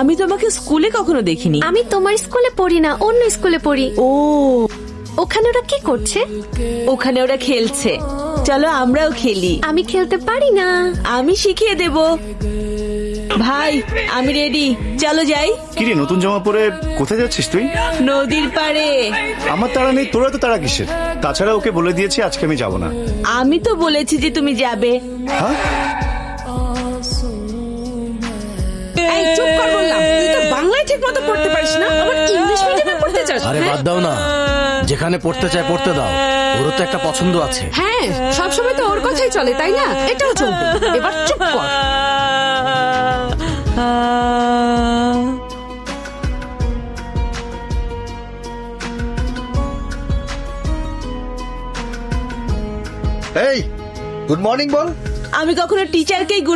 আমি তোমাকে স্কুলে কখনো দেখিনি। আমি তোমার স্কুলে পড়ি না, অন্য স্কুলে পড়ি। ও, ওখানে ওরা কি করছে? ওখানে ওরা খেলছে, চলো আমরাও খেলি। আমি খেলতে পারি না। আমি শিখিয়ে দেব। ভাই আমি রেডি, চলো যাই। কিরে নতুন জামা পরে কোথায় যাচ্ছিস তুই? নদীর পাড়ে। আমার তাড়া নেই, তোরা তো তাড়া কিসের? তাছাড়া ওকে বলে দিয়েছি আজকে আমি যাব না। আমি তো বলেছি যে তুমি যাবে। হ্যাঁ, এই চুপ কর বললাম। তুই তো বাংলায় ঠিক মতো পড়তে পারিস না, আবার ইংলিশ মিডিয়ামে পড়তে চাস। আরে বাদ দাও না, যেখানে পড়তে চায় পড়তে দাও। ওরও তো একটা পছন্দ আছে। হ্যাঁ, সবসময় তো ওর কথাই চলে, তাই না? এটাও চলবে। এবার চুপ কর। এই গুড মর্নিং বল। আমি কখনো টিচারকেই গুড